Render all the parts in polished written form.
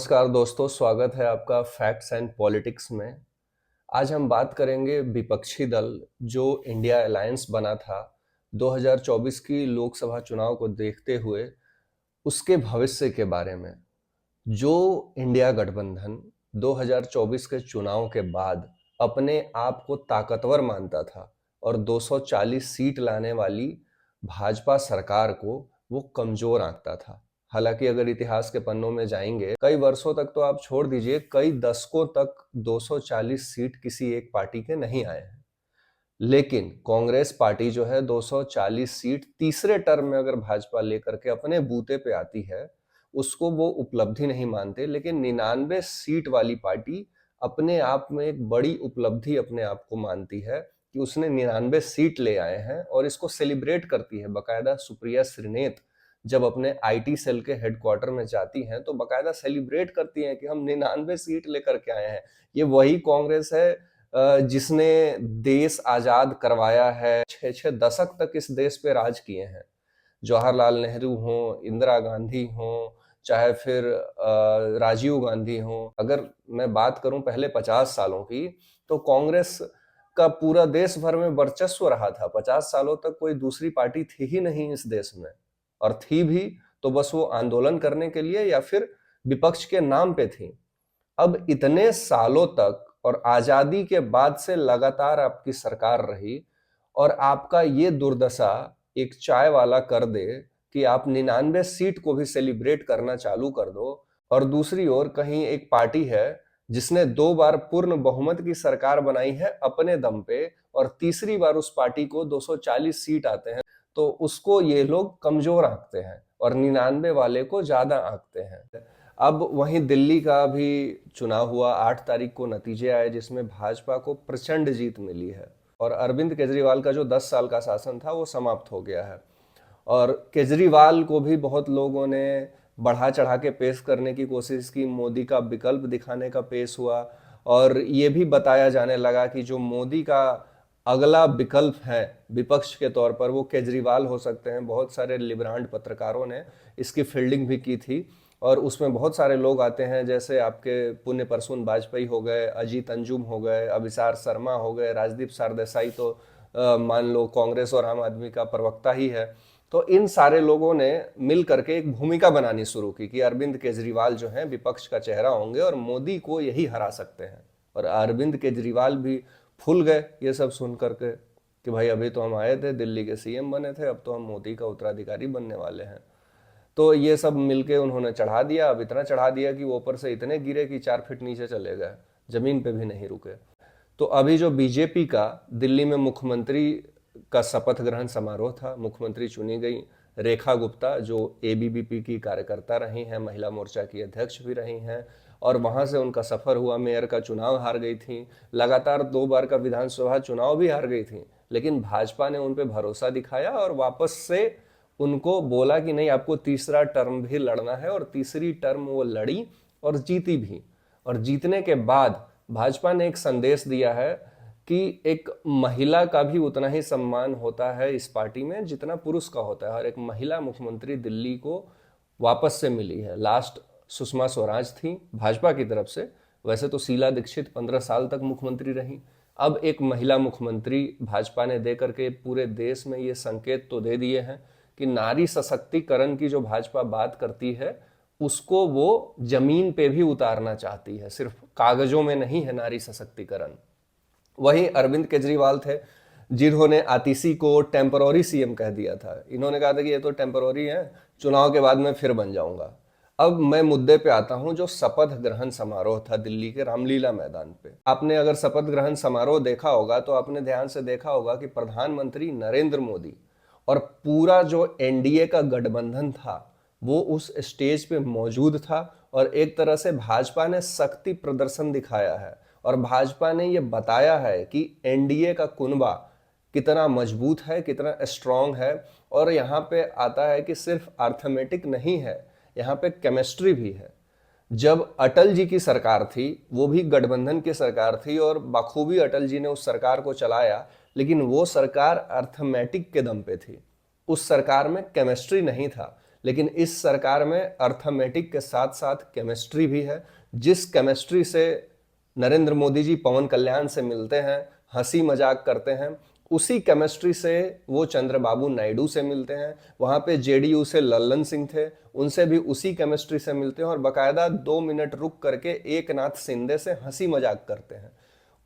नमस्कार दोस्तों, स्वागत है आपका फैक्ट्स एंड पॉलिटिक्स में। आज हम बात करेंगे विपक्षी दल जो इंडिया अलायंस बना था 2024 की लोकसभा चुनाव को देखते हुए उसके भविष्य के बारे में। जो इंडिया गठबंधन 2024 के चुनाव के बाद अपने आप को ताकतवर मानता था और 240 सीट लाने वाली भाजपा सरकार को वो कमजोर आंकता था। हालांकि अगर इतिहास के पन्नों में जाएंगे, कई वर्षों तक तो आप छोड़ दीजिए, कई दशकों तक 240 सीट किसी एक पार्टी के नहीं आए हैं। लेकिन कांग्रेस पार्टी जो है 240 सीट तीसरे टर्म में अगर भाजपा लेकर के अपने बूते पे आती है, उसको वो उपलब्धि नहीं मानते। लेकिन 99 सीट वाली पार्टी अपने आप में एक बड़ी उपलब्धि अपने आप को मानती है कि उसने 99 सीट ले आए हैं और इसको सेलिब्रेट करती है। बकायदा सुप्रिया श्रीनेत जब अपने आईटी सेल के हेडक्वार्टर में जाती हैं तो बकायदा सेलिब्रेट करती हैं कि हम 99 सीट लेकर के आए हैं। ये वही कांग्रेस है जिसने देश आजाद करवाया है, 6 दशक तक इस देश पे राज किए हैं। जवाहरलाल नेहरू हो, इंदिरा गांधी हो, चाहे फिर राजीव गांधी हो। अगर मैं बात करूं पहले 50 सालों की, तो कांग्रेस का पूरा देश भर में वर्चस्व रहा था। 50 सालों तक कोई दूसरी पार्टी थी ही नहीं इस देश में, और थी भी तो बस वो आंदोलन करने के लिए या फिर विपक्ष के नाम पे थी। अब इतने सालों तक और आजादी के बाद से लगातार आपकी सरकार रही और आपका ये दुर्दशा एक चाय वाला कर दे कि आप 99 सीट को भी सेलिब्रेट करना चालू कर दो। और दूसरी ओर कहीं एक पार्टी है जिसने 2 बार पूर्ण बहुमत की सरकार बनाई है अपने दम पे, और तीसरी बार उस पार्टी को 240 सीट आते हैं, तो उसको ये लोग कमजोर आंकते हैं और 99 वाले को ज्यादा आंकते हैं। अब वहीं दिल्ली का भी चुनाव हुआ, 8 तारीख को नतीजे आए जिसमें भाजपा को प्रचंड जीत मिली है और अरविंद केजरीवाल का जो 10 साल का शासन था वो समाप्त हो गया है। और केजरीवाल को भी बहुत लोगों ने बढ़ा चढ़ा के पेश करने की कोशिश की, मोदी का विकल्प दिखाने का पेश हुआ और ये भी बताया जाने लगा कि जो मोदी का अगला विकल्प है विपक्ष के तौर पर वो केजरीवाल हो सकते हैं। बहुत सारे लिबरांड पत्रकारों ने इसकी फील्डिंग भी की थी और उसमें बहुत सारे लोग आते हैं, जैसे आपके पुण्य प्रसून वाजपेयी हो गए, अजीत अंजुम हो गए, अभिसार शर्मा हो गए, राजदीप सरदेसाई तो मान लो कांग्रेस और आम आदमी का प्रवक्ता ही है। तो इन सारे लोगों ने मिल करके एक भूमिका बनानी शुरू की कि अरविंद केजरीवाल जो हैं विपक्ष का चेहरा होंगे और मोदी को यही हरा सकते हैं। और अरविंद केजरीवाल भी फूल गए ये सब सुन करके कि भाई अभी तो हम आए थे, दिल्ली के सीएम बने थे, अब तो हम मोदी का उत्तराधिकारी बनने वाले हैं। तो ये सब मिलके उन्होंने चढ़ा दिया। अब इतना चढ़ा दिया कि वो ऊपर से इतने गिरे कि 4 फीट नीचे चले गए, जमीन पे भी नहीं रुके। तो अभी जो बीजेपी का दिल्ली में मुख्यमंत्री का शपथ ग्रहण समारोह था, मुख्यमंत्री चुनी गई रेखा गुप्ता, जो एबीवीपी की कार्यकर्ता रही हैं, महिला मोर्चा की अध्यक्ष भी रही हैं, और वहां से उनका सफर हुआ। मेयर का चुनाव हार गई थी, लगातार 2 बार का विधानसभा चुनाव भी हार गई थी, लेकिन भाजपा ने उन पर भरोसा दिखाया और वापस से उनको बोला कि नहीं, आपको तीसरा टर्म भी लड़ना है। और तीसरी टर्म वो लड़ी और जीती भी। और जीतने के बाद भाजपा ने एक संदेश दिया है कि एक महिला का भी उतना ही सम्मान होता है इस पार्टी में जितना पुरुष का होता है, और एक महिला मुख्यमंत्री दिल्ली को वापस से मिली है। लास्ट सुषमा स्वराज थी भाजपा की तरफ से, वैसे तो शीला दीक्षित 15 साल तक मुख्यमंत्री रही। अब एक महिला मुख्यमंत्री भाजपा ने दे करके पूरे देश में ये संकेत तो दे दिए हैं कि नारी सशक्तिकरण की जो भाजपा बात करती है उसको वो जमीन पे भी उतारना चाहती है, सिर्फ कागजों में नहीं है नारी सशक्तिकरण। वहीं अरविंद केजरीवाल थे जिन्होंने आतिशी को टेम्पररी सीएम कह दिया था। इन्होंने कहा था कि ये तो टेम्पररी है, चुनाव के बाद मैं फिर बन जाऊंगा। अब मैं मुद्दे पे आता हूं, जो शपथ ग्रहण समारोह था दिल्ली के रामलीला मैदान पे। आपने अगर शपथ ग्रहण समारोह देखा होगा तो आपने ध्यान से देखा होगा कि प्रधानमंत्री नरेंद्र मोदी और पूरा जो एनडीए का गठबंधन था वो उस स्टेज पे मौजूद था। और एक तरह से भाजपा ने शक्ति प्रदर्शन दिखाया है और भाजपा ने ये बताया है कि एनडीए का कुनबा कितना मजबूत है, कितना स्ट्रांग है। और यहाँ पे आता है कि सिर्फ अर्थमेटिक नहीं है, यहाँ पे केमिस्ट्री भी है। जब अटल जी की सरकार थी, वो भी गठबंधन की सरकार थी और बखूबी अटल जी ने उस सरकार को चलाया, लेकिन वो सरकार अर्थमेटिक के दम पे थी, उस सरकार में केमिस्ट्री नहीं था। लेकिन इस सरकार में अर्थमेटिक के साथ साथ केमिस्ट्री भी है। जिस केमिस्ट्री से नरेंद्र मोदी जी पवन कल्याण से मिलते हैं, हंसी मजाक करते हैं, उसी केमिस्ट्री से वो चंद्रबाबू नायडू से मिलते हैं। वहां पे जेडीयू से लल्लन सिंह थे, उनसे भी उसी केमिस्ट्री से मिलते हैं और बकायदा 2 मिनट रुक करके एकनाथ शिंदे से हंसी मजाक करते हैं।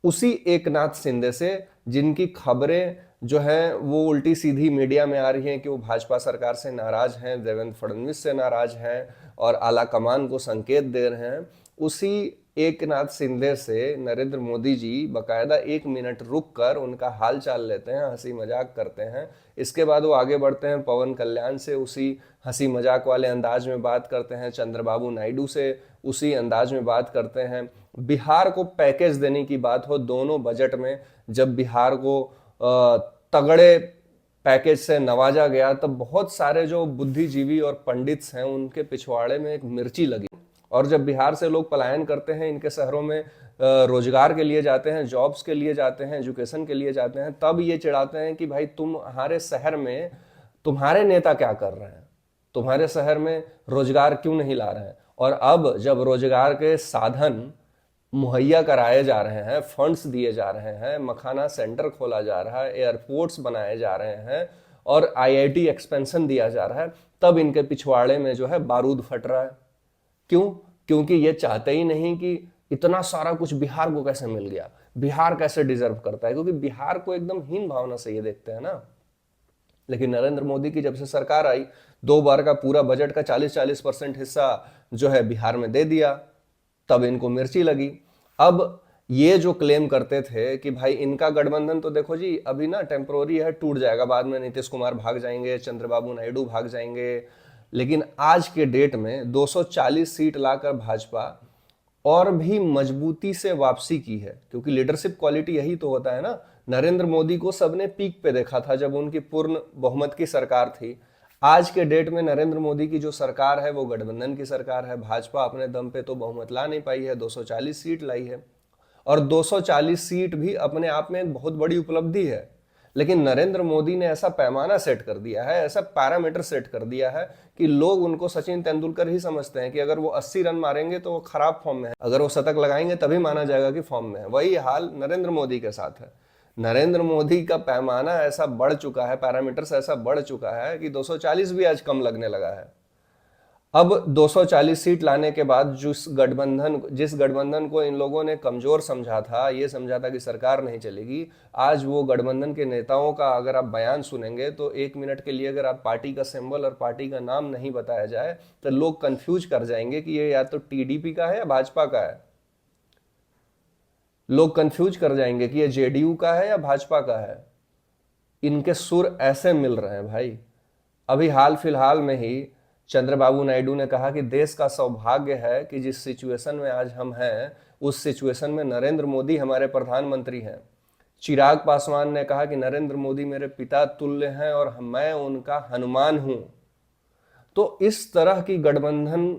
उसी एकनाथ शिंदे से जिनकी खबरें जो हैं वो उल्टी सीधी मीडिया में आ रही हैं कि वो भाजपा सरकार से नाराज हैं, देवेंद्र फडणवीस से नाराज हैं और आला कमान को संकेत दे रहे हैं, उसी एकनाथ शिंदे से नरेंद्र मोदी जी बकायदा 1 मिनट रुक कर उनका हाल चाल लेते हैं, हंसी मजाक करते हैं। इसके बाद वो आगे बढ़ते हैं, पवन कल्याण से उसी हंसी मजाक वाले अंदाज में बात करते हैं, चंद्रबाबू नायडू से उसी अंदाज में बात करते हैं। बिहार को पैकेज देने की बात हो दोनों बजट में, जब बिहार को तगड़े पैकेज से नवाजा गया, तब बहुत सारे जो बुद्धिजीवी और पंडित्स हैं उनके पिछवाड़े में एक मिर्ची लगी। और जब बिहार से लोग पलायन करते हैं, इनके शहरों में रोजगार के लिए जाते हैं, जॉब्स के लिए जाते हैं, एजुकेशन के लिए जाते हैं, तब ये चिढ़ाते हैं कि भाई तुम्हारे शहर में तुम्हारे नेता क्या कर रहे हैं, तुम्हारे शहर में रोजगार क्यों नहीं ला रहे हैं। और अब जब रोजगार के साधन मुहैया कराए जा रहे हैं, फंड्स दिए जा रहे हैं, मखाना सेंटर खोला जा रहा है, एयरपोर्ट्स बनाए जा रहे हैं और आईआईटी एक्सपेंशन दिया जा रहा है, तब इनके पिछवाड़े में जो है बारूद फट रहा है। क्यों? क्योंकि ये चाहते ही नहीं कि इतना सारा कुछ बिहार को कैसे मिल गया, बिहार कैसे डिजर्व करता है, क्योंकि बिहार को एकदम हीन भावना से ये देखते हैं ना। लेकिन नरेंद्र मोदी की जब से सरकार आई, 2 बार का पूरा बजट का 40-40% हिस्सा जो है बिहार में दे दिया, तब इनको मिर्ची लगी। अब ये जो क्लेम करते थे कि भाई इनका गठबंधन तो देखो जी अभी ना टेम्पोररी है, टूट जाएगा, बाद में नीतीश कुमार भाग जाएंगे, चंद्रबाबू नायडू भाग जाएंगे, लेकिन आज के डेट में 240 सीट लाकर भाजपा और भी मजबूती से वापसी की है, क्योंकि लीडरशिप क्वालिटी यही तो होता है ना। नरेंद्र मोदी को सबने पीक पे देखा था जब उनकी पूर्ण बहुमत की सरकार थी। आज के डेट में नरेंद्र मोदी की जो सरकार है वो गठबंधन की सरकार है। भाजपा अपने दम पे तो बहुमत ला नहीं पाई है, 240 सीट लाई है, और 240 सीट भी अपने आप में एक बहुत बड़ी उपलब्धि है। लेकिन नरेंद्र मोदी ने ऐसा पैमाना सेट कर दिया है, ऐसा पैरामीटर सेट कर दिया है कि लोग उनको सचिन तेंदुलकर ही समझते हैं कि अगर वो 80 रन मारेंगे तो वो खराब फॉर्म में है, अगर वो शतक लगाएंगे तभी माना जाएगा कि फॉर्म में है। वही हाल नरेंद्र मोदी के साथ है। नरेंद्र मोदी का पैमाना ऐसा बढ़ चुका है, पैरामीटर्स ऐसा बढ़ चुका है कि 240 भी आज कम लगने लगा है। अब 240 सीट लाने के बाद जिस गठबंधन को इन लोगों ने कमजोर समझा था, ये समझा था कि सरकार नहीं चलेगी, आज वो गठबंधन के नेताओं का अगर आप बयान सुनेंगे तो 1 मिनट के लिए अगर आप पार्टी का सिंबल और पार्टी का नाम नहीं बताया जाए तो लोग कंफ्यूज कर जाएंगे कि ये या तो टीडीपी का है या भाजपा का है। लोग कंफ्यूज कर जाएंगे कि ये जेडीयू का है या भाजपा का है। इनके सुर ऐसे मिल रहे हैं भाई। अभी हाल फिलहाल में ही चंद्रबाबू नायडू ने कहा कि देश का सौभाग्य है कि जिस सिचुएशन में आज हम हैं उस सिचुएशन में नरेंद्र मोदी हमारे प्रधानमंत्री हैं। चिराग पासवान ने कहा कि नरेंद्र मोदी मेरे पिता तुल्य हैं और मैं उनका हनुमान हूं। तो इस तरह की गठबंधन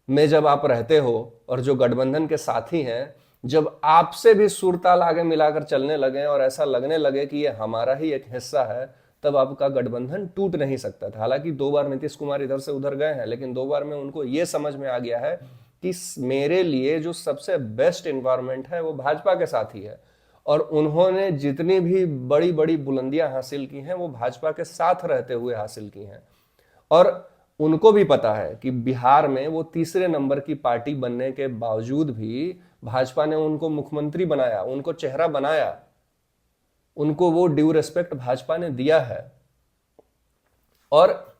में जब आप रहते हो और जो गठबंधन के साथी हैं जब आपसे भी सुर ताल आगे मिलाकर चलने लगे और ऐसा लगने लगे कि ये हमारा ही एक हिस्सा है, तब आपका गठबंधन टूट नहीं सकता था। हालांकि 2 बार नीतीश कुमार इधर से उधर गए हैं, लेकिन 2 बार में उनको ये समझ में आ गया है कि मेरे लिए जो सबसे बेस्ट एनवायरनमेंट है वो भाजपा के साथ ही है, और उन्होंने जितनी भी बड़ी बड़ी बुलंदियां हासिल की हैं वो भाजपा के साथ रहते हुए हासिल की हैं। और उनको भी पता है कि बिहार में वो तीसरे नंबर की पार्टी बनने के बावजूद भी भाजपा ने उनको मुख्यमंत्री बनाया, उनको चेहरा बनाया, उनको वो ड्यू रिस्पेक्ट भाजपा ने दिया है। और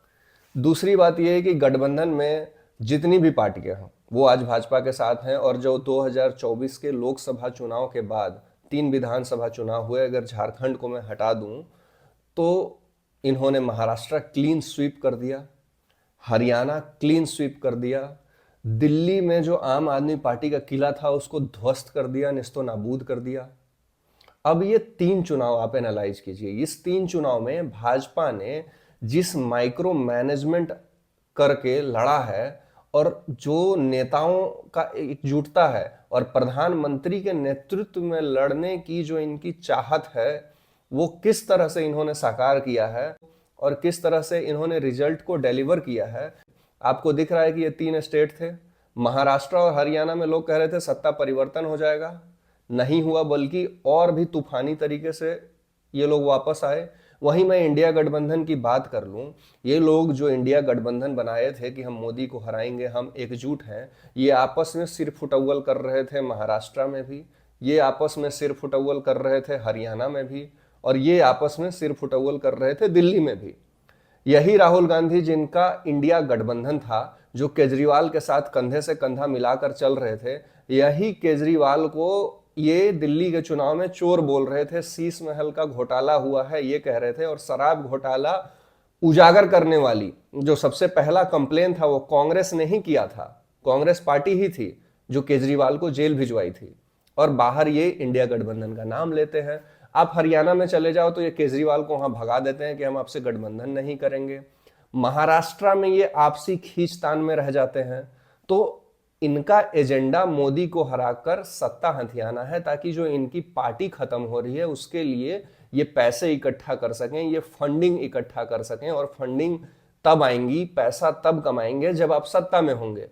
दूसरी बात यह है कि गठबंधन में जितनी भी पार्टियां हैं वो आज भाजपा के साथ हैं, और जो 2024 के लोकसभा चुनाव के बाद 3 विधानसभा चुनाव हुए, अगर झारखंड को मैं हटा दूं तो इन्होंने महाराष्ट्र क्लीन स्वीप कर दिया, हरियाणा क्लीन स्वीप कर दिया, दिल्ली में जो आम आदमी पार्टी का किला था उसको ध्वस्त कर दिया, निस्तो नाबूद कर दिया। अब ये 3 चुनाव आप एनालाइज कीजिए, इस 3 चुनाव में भाजपा ने जिस माइक्रो मैनेजमेंट करके लड़ा है और जो नेताओं का एकजुटता है और प्रधानमंत्री के नेतृत्व में लड़ने की जो इनकी चाहत है वो किस तरह से इन्होंने साकार किया है। और किस तरह से इन्होंने रिजल्ट को डिलीवर किया है। आपको दिख रहा है कि ये 3 स्टेट थे, महाराष्ट्र और हरियाणा में लोग कह रहे थे सत्ता परिवर्तन हो जाएगा, नहीं हुआ, बल्कि और भी तूफानी तरीके से ये लोग वापस आए। वहीं मैं इंडिया गठबंधन की बात कर लूं, ये लोग जो इंडिया गठबंधन बनाए थे कि हम मोदी को हराएंगे, हम एकजुट हैं, ये आपस में सिर फुटौल कर रहे थे महाराष्ट्र में भी, ये आपस में सिर फुटौल कर रहे थे हरियाणा में भी, और ये आपस में सिर फुटौल कर रहे थे दिल्ली में भी। यही राहुल गांधी जिनका इंडिया गठबंधन था, जो केजरीवाल के साथ कंधे से कंधा मिलाकर चल रहे थे, यही केजरीवाल को ये दिल्ली के चुनाव में चोर बोल रहे थे, शीश महल का घोटाला हुआ है ये कह रहे थे, और शराब घोटाला उजागर करने वाली जो सबसे पहला कंप्लेन था वो कांग्रेस ने ही किया था, कांग्रेस पार्टी ही थी जो केजरीवाल को जेल भिजवाई थी, और बाहर ये इंडिया गठबंधन का नाम लेते हैं। आप हरियाणा में चले जाओ तो ये केजरीवाल को वहां भगा देते हैं कि हम आपसे गठबंधन नहीं करेंगे। महाराष्ट्र में ये आपसी खींचतान में रह जाते हैं। तो इनका एजेंडा मोदी को हराकर सत्ता हथियाना है, ताकि जो इनकी पार्टी खत्म हो रही है उसके लिए ये पैसे इकट्ठा कर सकें, ये फंडिंग इकट्ठा कर सकें, और फंडिंग तब आएंगी, पैसा तब कमाएंगे जब आप सत्ता में होंगे।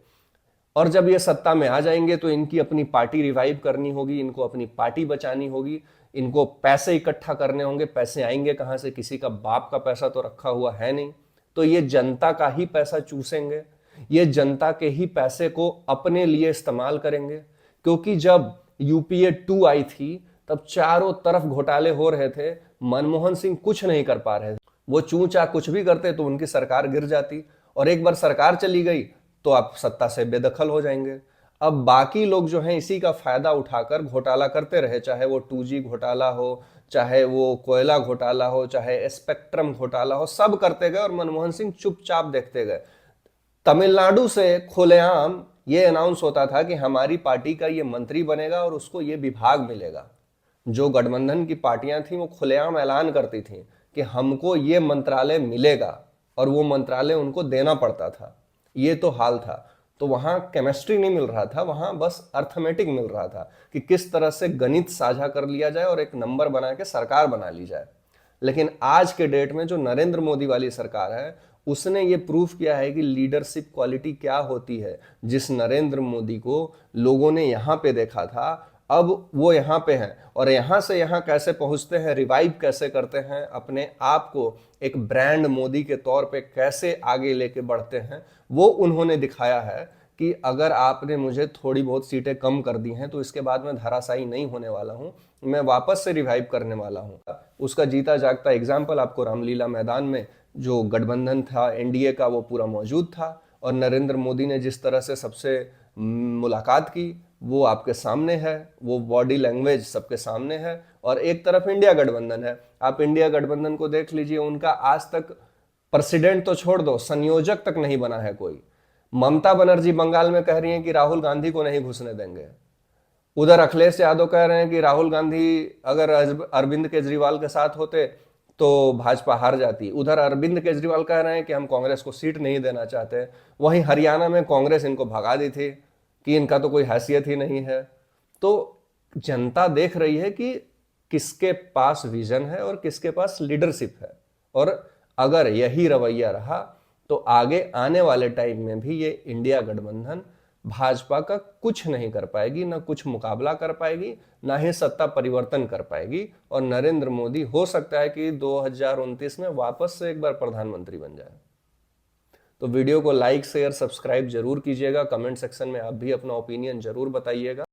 और जब ये सत्ता में आ जाएंगे तो इनकी अपनी पार्टी रिवाइव करनी होगी, इनको अपनी पार्टी बचानी होगी, इनको पैसे इकट्ठा करने होंगे। पैसे आएंगे कहां से? किसी का बाप का पैसा तो रखा हुआ है नहीं, तो ये जनता का ही पैसा चूसेंगे, ये जनता के ही पैसे को अपने लिए इस्तेमाल करेंगे। क्योंकि जब यूपीए 2 आई थी तब चारों तरफ घोटाले हो रहे थे, मनमोहन सिंह कुछ नहीं कर पा रहे थे। वो चूचा कुछ भी करते तो उनकी सरकार गिर जाती, और एक बार सरकार चली गई तो आप सत्ता से बेदखल हो जाएंगे। अब बाकी लोग जो हैं इसी का फायदा उठाकर घोटाला करते रहे, चाहे वो 2G घोटाला हो, चाहे वो कोयला घोटाला हो, चाहे स्पेक्ट्रम घोटाला हो, सब करते गए और मनमोहन सिंह चुपचाप देखते गए। तमिलनाडु से खुलेआम ये अनाउंस होता था कि हमारी पार्टी का ये मंत्री बनेगा और उसको ये विभाग मिलेगा। जो गठबंधन की पार्टियां थी वो खुलेआम ऐलान करती थी कि हमको ये मंत्रालय मिलेगा, और वो मंत्रालय उनको देना पड़ता था। ये तो हाल था। तो वहां केमिस्ट्री नहीं मिल रहा था, वहां बस अर्थमेटिक मिल रहा था कि किस तरह से गणित साझा कर लिया जाए और एक नंबर बना के सरकार बना ली जाए। लेकिन आज के डेट में जो नरेंद्र मोदी वाली सरकार है, उसने ये प्रूफ किया है कि लीडरशिप क्वालिटी क्या होती है। जिस नरेंद्र मोदी को लोगों ने यहाँ पे देखा था, अब वो यहाँ पे हैं, और यहाँ से यहाँ कैसे पहुँचते हैं, रिवाइव कैसे करते हैं, अपने आप को एक ब्रांड मोदी के तौर पे कैसे आगे लेके बढ़ते हैं, वो उन्होंने दिखाया है कि अगर आपने मुझे थोड़ी बहुत सीटें कम कर दी हैं तो इसके बाद मैं धराशायी नहीं होने वाला हूँ, मैं वापस से रिवाइव करने वाला हूँ। उसका जीता जागता एग्जाम्पल आपको रामलीला मैदान में जो गठबंधन था एनडीए का, वो पूरा मौजूद था, और नरेंद्र मोदी ने जिस तरह से सबसे मुलाकात की वो आपके सामने है, वो बॉडी लैंग्वेज सबके सामने है। और एक तरफ इंडिया गठबंधन है, आप इंडिया गठबंधन को देख लीजिए, उनका आज तक प्रेसिडेंट तो छोड़ दो, संयोजक तक नहीं बना है कोई। ममता बनर्जी बंगाल में कह रही हैं कि राहुल गांधी को नहीं घुसने देंगे, उधर अखिलेश यादव कह रहे हैं कि राहुल गांधी अगर अरविंद केजरीवाल के साथ होते तो भाजपा हार जाती, उधर अरविंद केजरीवाल कह रहे हैं कि हम कांग्रेस को सीट नहीं देना चाहते। वहीं हरियाणा में कांग्रेस इनको भगा दी थी कि इनका तो कोई हैसियत ही नहीं है। तो जनता देख रही है कि किसके पास विजन है और किसके पास लीडरशिप है, और अगर यही रवैया रहा तो आगे आने वाले टाइम में भी ये इंडिया गठबंधन भाजपा का कुछ नहीं कर पाएगी, ना कुछ मुकाबला कर पाएगी, ना ही सत्ता परिवर्तन कर पाएगी। और नरेंद्र मोदी हो सकता है कि 2029 में वापस से एक बार प्रधानमंत्री बन जाए। तो वीडियो को लाइक शेयर सब्सक्राइब जरूर कीजिएगा, कमेंट सेक्शन में आप भी अपना ओपिनियन जरूर बताइएगा।